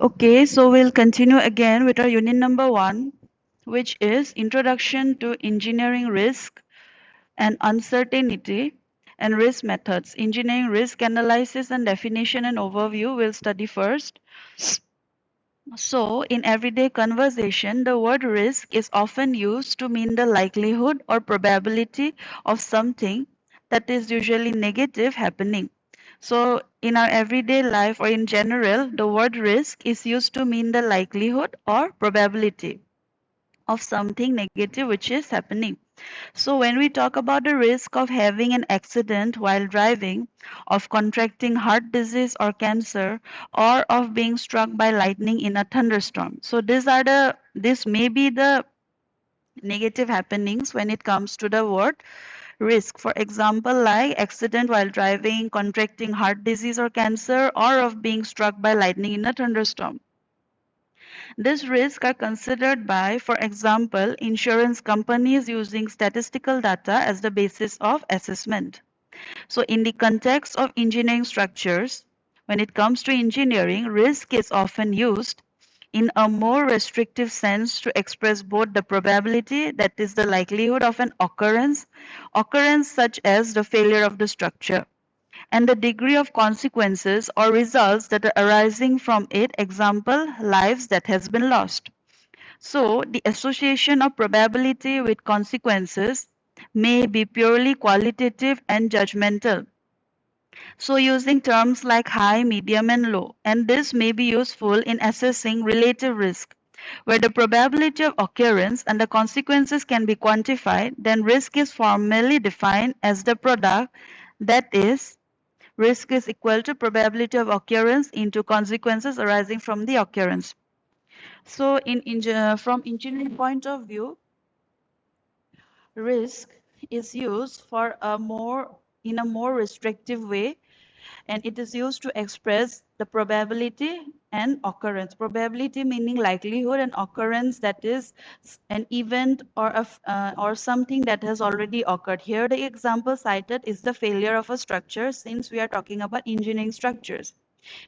Okay, so we'll continue again with our unit number 1, which is Introduction to Engineering Risk and Uncertainty and Risk Methods. Engineering risk analysis and definition and overview we'll study first. So, in everyday conversation, the word risk is often used to mean the likelihood or probability of something that is usually negative happening. So, in our everyday life or in general, the word risk is used to mean the likelihood or probability of something negative which is happening. So, when we talk about the risk of having an accident while driving, of contracting heart disease or cancer, or of being struck by lightning in a thunderstorm. So, this may be the negative happenings when it comes to the word risk. For example, like accident while driving, contracting heart disease or cancer, or of being struck by lightning in a thunderstorm. These risks are considered by, for example, insurance companies using statistical data as the basis of assessment. So, in the context of engineering structures, when it comes to engineering, risk is often used in a more restrictive sense to express both the probability, that is, the likelihood of an occurrence such as the failure of the structure, and the degree of consequences or results that are arising from it, example, lives that has been lost. So, the association of probability with consequences may be purely qualitative and judgmental. So, using terms like high, medium, and low, and this may be useful in assessing relative risk. Where the probability of occurrence and the consequences can be quantified, then risk is formally defined as the product, that is, risk is equal to probability of occurrence into consequences arising from the occurrence. So, from engineering point of view, risk is used for a more in a more restrictive way, and it is used to express the probability and occurrence. Probability meaning likelihood, and occurrence, that is an event or something that has already occurred. Here the example cited is the failure of a structure, since we are talking about engineering structures,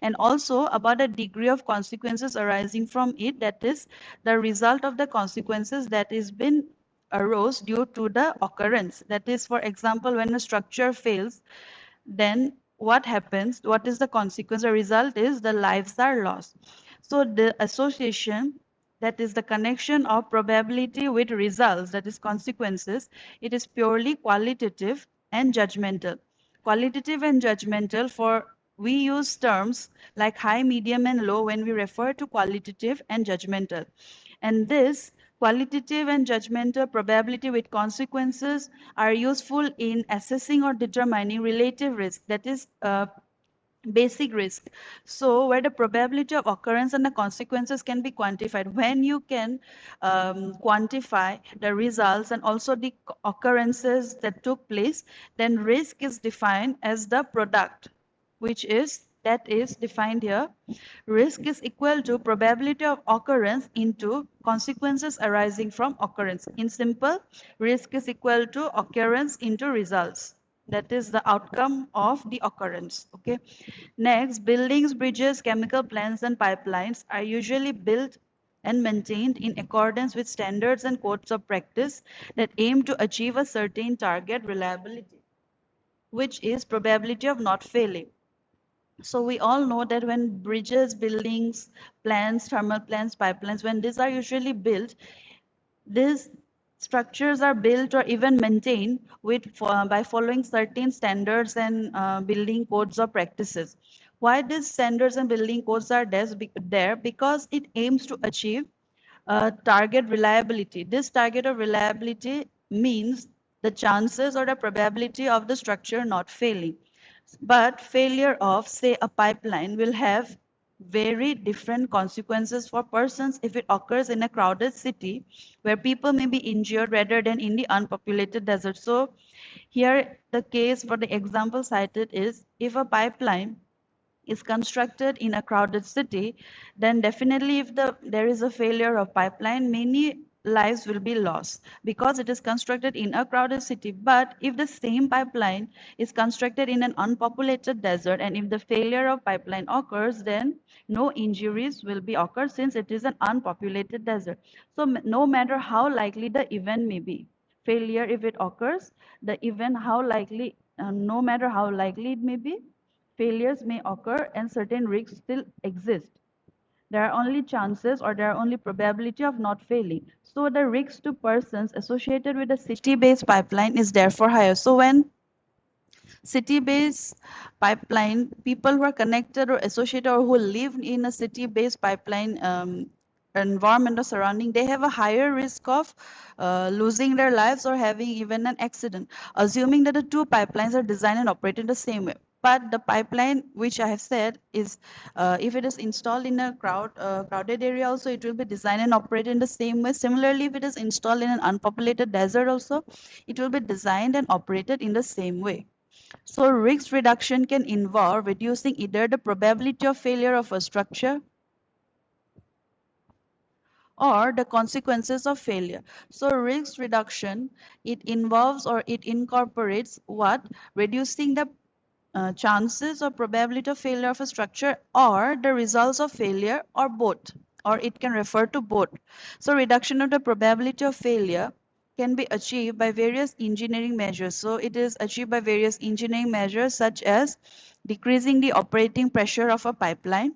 and also about the degree of consequences arising from it, that is the result of the consequences that is been arose due to the occurrence. That is, for example, when a structure fails, then what happens, what is the consequence? The result is the lives are lost. So the association, that is the connection of probability with results, that is consequences, it is purely qualitative and judgmental. Qualitative and judgmental, for we use terms like high, medium, and low when we refer to qualitative and judgmental. And this qualitative and judgmental probability with consequences are useful in assessing or determining relative risk, that is, basic risk. So, where the probability of occurrence and the consequences can be quantified. When you can quantify the results and also the occurrences that took place, then risk is defined as the product, which is that is defined here. Risk is equal to probability of occurrence into consequences arising from occurrence. In simple, risk is equal to occurrence into results. That is the outcome of the occurrence. Okay. Next, buildings, bridges, chemical plants, and pipelines are usually built and maintained in accordance with standards and codes of practice that aim to achieve a certain target reliability, which is probability of not failing. So we all know that when bridges, buildings, plants, thermal plants, pipelines, when these are usually built, these structures are built or even maintained by following certain standards and building codes or practices. Why these standards and building codes are there? Because it aims to achieve target reliability. This target of reliability means the chances or the probability of the structure not failing. But failure of, say, a pipeline will have very different consequences for persons if it occurs in a crowded city where people may be injured rather than in the unpopulated desert. So, here the case for the example cited is if a pipeline is constructed in a crowded city, then definitely if there is a failure of pipeline, many lives will be lost because it is constructed in a crowded city. But if the same pipeline is constructed in an unpopulated desert, and if the failure of pipeline occurs, then no injuries will be occurred since it is an unpopulated desert. So no matter how likely the event may be, failure, if it occurs, the event, no matter how likely it may be, failures may occur and certain risks still exist. There are only chances, or there are only probability of not failing. So the risk to persons associated with a city-based pipeline is therefore higher. So when city-based pipeline, people who are connected or associated or who live in a city-based pipeline environment or surrounding, they have a higher risk of losing their lives or having even an accident, assuming that the two pipelines are designed and operate in the same way. But the pipeline, which I have said, is if it is installed in a crowded area also, it will be designed and operate in the same way. Similarly, if it is installed in an unpopulated desert also, it will be designed and operated in the same way. So risk reduction can involve reducing either the probability of failure of a structure or the consequences of failure. So risk reduction, it involves or it incorporates what? Reducing the chances or probability of failure of a structure or the results of failure, or both, or it can refer to both. So reduction of the probability of failure can be achieved by various engineering measures. So it is achieved by various engineering measures such as decreasing the operating pressure of a pipeline.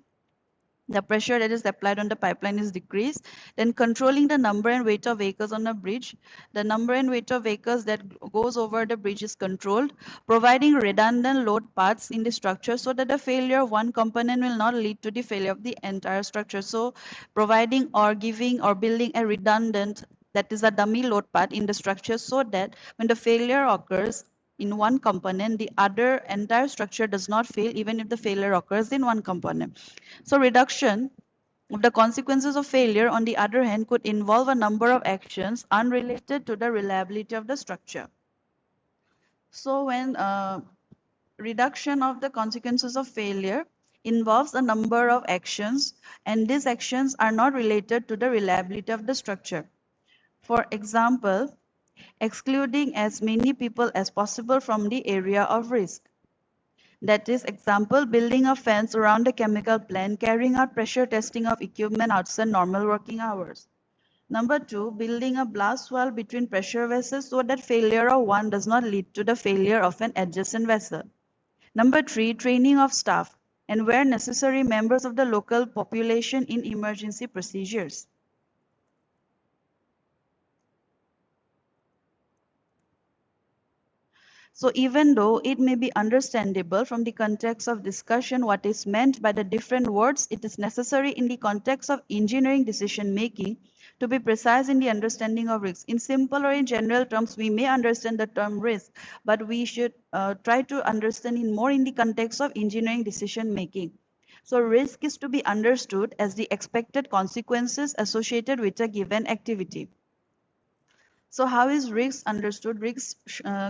The pressure that is applied on the pipeline is decreased. Then controlling the number and weight of vehicles on a bridge. The number and weight of vehicles that goes over the bridge is controlled. Providing redundant load paths in the structure so that the failure of one component will not lead to the failure of the entire structure. So providing or giving or building a redundant, that is a dummy load path in the structure, so that when the failure occurs in one component, the other entire structure does not fail even if the failure occurs in one component. So reduction of the consequences of failure, on the other hand, could involve a number of actions unrelated to the reliability of the structure. So when reduction of the consequences of failure involves a number of actions, and these actions are not related to the reliability of the structure. For example, excluding as many people as possible from the area of risk. That is, example, building a fence around a chemical plant, carrying out pressure testing of equipment outside normal working hours. Number two, building a blast wall between pressure vessels so that failure of one does not lead to the failure of an adjacent vessel. Number three, training of staff and where necessary members of the local population in emergency procedures. So even though it may be understandable from the context of discussion what is meant by the different words, it is necessary in the context of engineering decision making to be precise in the understanding of risks. In simple or in general terms, we may understand the term risk, but we should try to understand it more in the context of engineering decision making. So risk is to be understood as the expected consequences associated with a given activity. So how is risk understood? Risk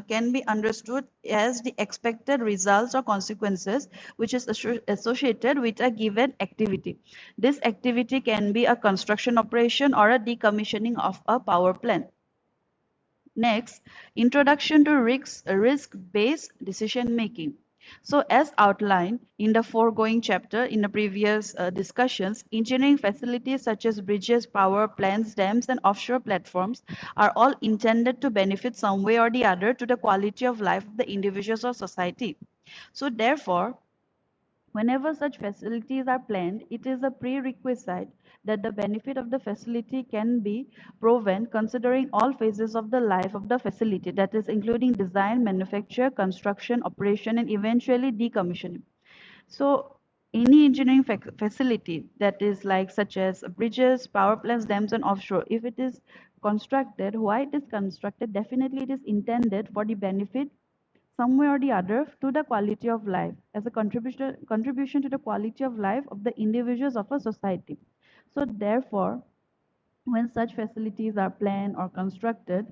can be understood as the expected results or consequences which is associated with a given activity. This activity can be a construction operation or a decommissioning of a power plant. Next, introduction to risk-based decision making. So as outlined in the foregoing chapter in the previous discussions, engineering facilities such as bridges, power plants, dams, and offshore platforms are all intended to benefit some way or the other to the quality of life of the individuals or society. So therefore, whenever such facilities are planned, it is a prerequisite that the benefit of the facility can be proven considering all phases of the life of the facility, that is, including design, manufacture, construction, operation, and eventually decommissioning. So, any engineering facility that is like such as bridges, power plants, dams, and offshore, if it is constructed, why it is constructed, definitely it is intended for the benefit some way or the other to the quality of life as a contribution to the quality of life of the individuals of a society. So therefore, when such facilities are planned or constructed,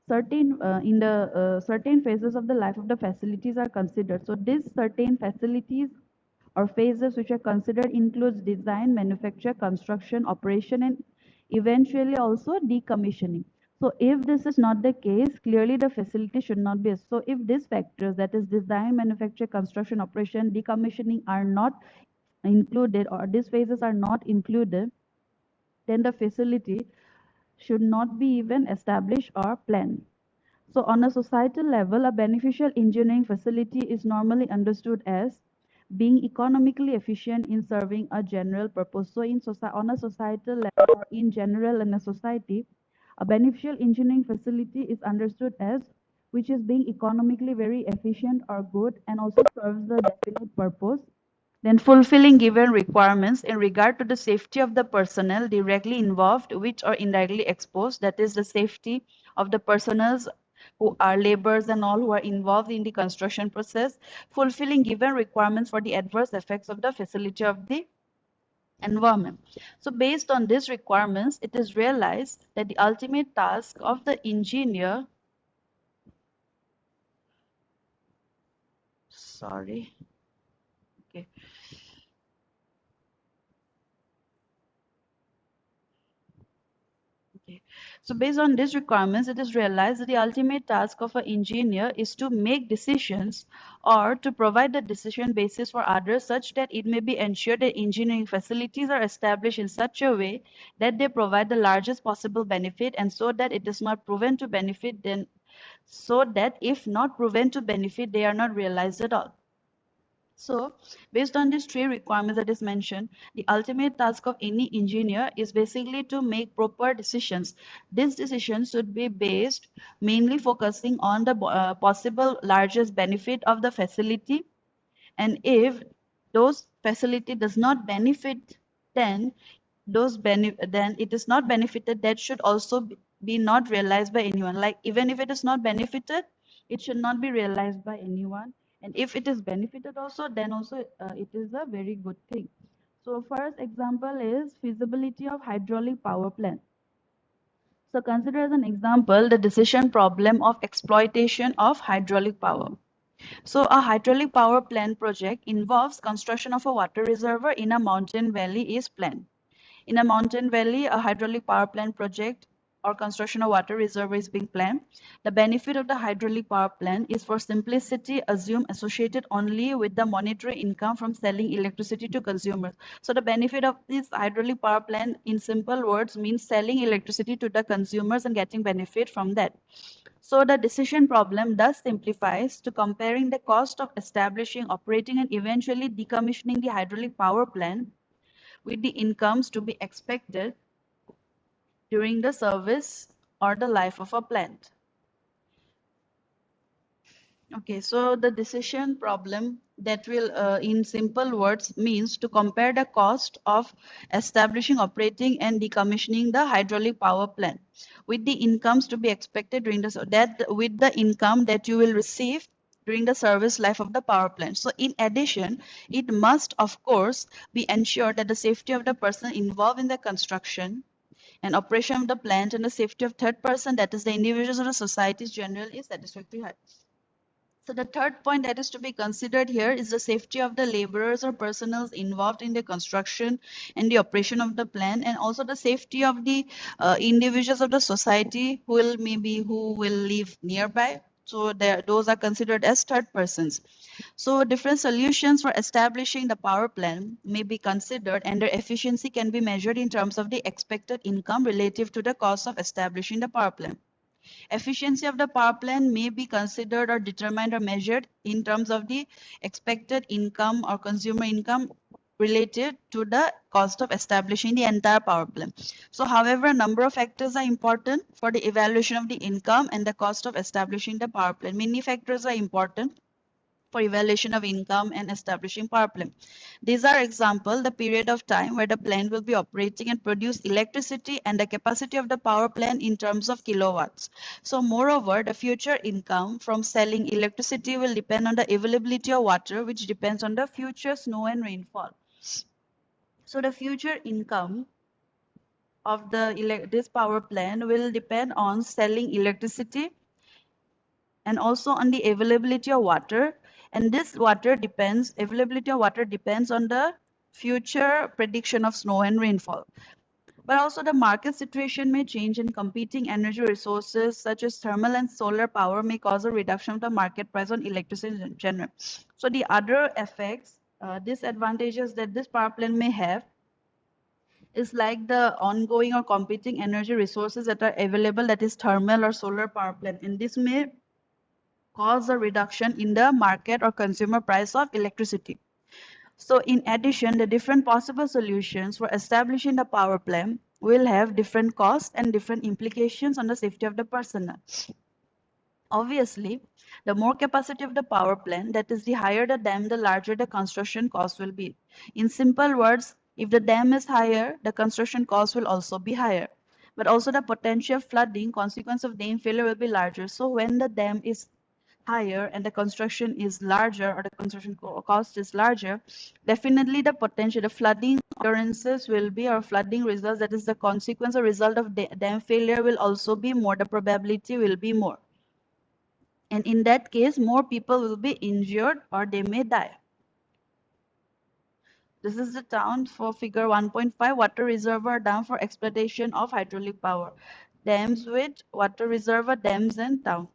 certain phases of the life of the facilities are considered. So these certain facilities or phases which are considered includes design, manufacture, construction, operation, and eventually also decommissioning. So if this is not the case, clearly the facility should not be. So if these factors, that is design, manufacture, construction, operation, decommissioning, are not included, or these phases are not included, then the facility should not be even established or planned. So on a societal level, a beneficial engineering facility is normally understood as being economically efficient in serving a general purpose. So on a societal level, or in general in a society, a beneficial engineering facility is understood as which is being economically very efficient or good and also serves the definite purpose. Then fulfilling given requirements in regard to the safety of the personnel directly involved, which are indirectly exposed, that is the safety of the personnel who are laborers and all who are involved in the construction process, fulfilling given requirements for the adverse effects of the facility of the environment. So based on these requirements, it is realized that the ultimate task of the engineer, sorry, okay. Okay. So based on these requirements, it is realized that the ultimate task of an engineer is to make decisions or to provide the decision basis for others such that it may be ensured that engineering facilities are established in such a way that they provide the largest possible benefit and so that it is not proven to benefit then so that if not proven to benefit, they are not realized at all. So, based on these three requirements that is mentioned, the ultimate task of any engineer is basically to make proper decisions. These decisions should be based mainly focusing on the possible largest benefit of the facility. And if those facility does not benefit, then then it is not benefited. That should also be not realized by anyone. Like even if it is not benefited, it should not be realized by anyone. And if it is benefited also, then also it is a very good thing. So first example is feasibility of hydraulic power plant. So consider as an example the decision problem of exploitation of hydraulic power. So a hydraulic power plant project involves construction of a water reservoir in a mountain valley is planned. In a mountain valley, a hydraulic power plant project or construction of water reservoir is being planned. The benefit of the hydraulic power plant is for simplicity assumed associated only with the monetary income from selling electricity to consumers. So the benefit of this hydraulic power plant in simple words means selling electricity to the consumers and getting benefit from that. So the decision problem thus simplifies to comparing the cost of establishing, operating, and eventually decommissioning the hydraulic power plant with the incomes to be expected during the service or the life of a plant. Okay, so the decision problem that will, in simple words, means to compare the cost of establishing, operating, and decommissioning the hydraulic power plant with the incomes to be expected during the that with the income that you will receive during the service life of the power plant. So, in addition, it must, of course, be ensured that the safety of the person involved in the construction and operation of the plant and the safety of third person, that is the individuals or the societies general, is satisfactory. So the third point that is to be considered here is the safety of the laborers or personnel involved in the construction and the operation of the plant, and also the safety of the individuals of the society who will live nearby. So those are considered as third persons. So different solutions for establishing the power plant may be considered, and their efficiency can be measured in terms of the expected income relative to the cost of establishing the power plant. Efficiency of the power plant may be considered or determined or measured in terms of the expected income or consumer income related to the cost of establishing the entire power plant. So, however, a number of factors are important for the evaluation of the income and the cost of establishing the power plant. Many factors are important for evaluation of income and establishing power plant. These are example, the period of time where the plant will be operating and produce electricity and the capacity of the power plant in terms of kilowatts. So moreover, the future income from selling electricity will depend on the availability of water, which depends on the future snow and rainfall. So the future income of this power plant will depend on selling electricity and also on the availability of water, and this availability of water depends on the future prediction of snow and rainfall. But also the market situation may change and competing energy resources such as thermal and solar power may cause a reduction of the market price on electricity in general. So the other effects, disadvantages that this power plant may have is like the ongoing or competing energy resources that are available, that is thermal or solar power plant. And this may cause a reduction in the market or consumer price of electricity. So in addition, the different possible solutions for establishing the power plant will have different costs and different implications on the safety of the personnel. Obviously, the more capacity of the power plant, that is the higher the dam, the larger the construction cost will be. In simple words, if the dam is higher, the construction cost will also be higher. But also the potential flooding consequence of dam failure will be larger. So when the dam is higher and the construction is larger or the construction cost is larger, definitely the potential, the flooding occurrences will be, or flooding results, that is the consequence or result of dam failure will also be more, the probability will be more. And in that case, more people will be injured or they may die. This is the town for figure 1.5, water reservoir dam for exploitation of hydraulic power. Dams with water reservoir, dams and town.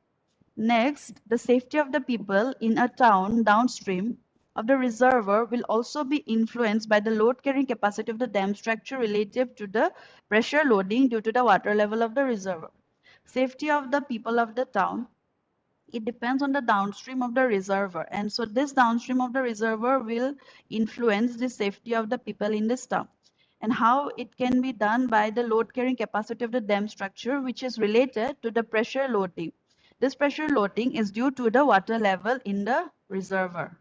Next, the safety of the people in a town downstream of the reservoir will also be influenced by the load carrying capacity of the dam structure relative to the pressure loading due to the water level of the reservoir. Safety of the people of the town, it depends on the downstream of the reservoir, and so this downstream of the reservoir will influence the safety of the people in this town. And how it can be done by the load carrying capacity of the dam structure, which is related to the pressure loading. This pressure loading is due to the water level in the reservoir.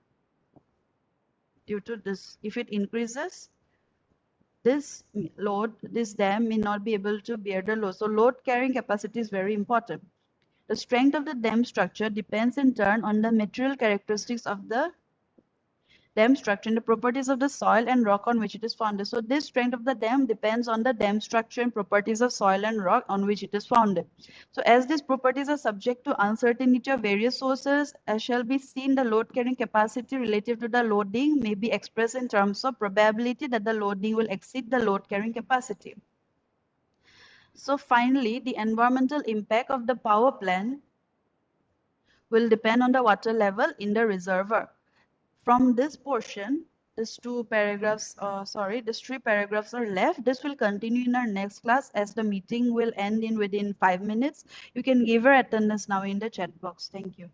Due to this, if it increases, this load, this dam may not be able to bear the load. So load carrying capacity is very important. The strength of the dam structure depends in turn on the material characteristics of the dam structure and the properties of the soil and rock on which it is founded. So this strength of the dam depends on the dam structure and properties of soil and rock on which it is founded. So as these properties are subject to uncertainty of various sources, as shall be seen, the load carrying capacity relative to the loading may be expressed in terms of probability that the loading will exceed the load carrying capacity. So finally, the environmental impact of the power plant will depend on the water level in the reservoir. From this portion, these three paragraphs are left. This will continue in our next class as the meeting will end in within 5 minutes. You can give your attendance now in the chat box. Thank you.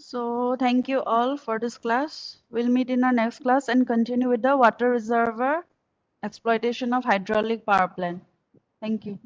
So thank you all for this class. We'll meet in our next class and continue with the water reservoir exploitation of hydraulic power plant. Thank you.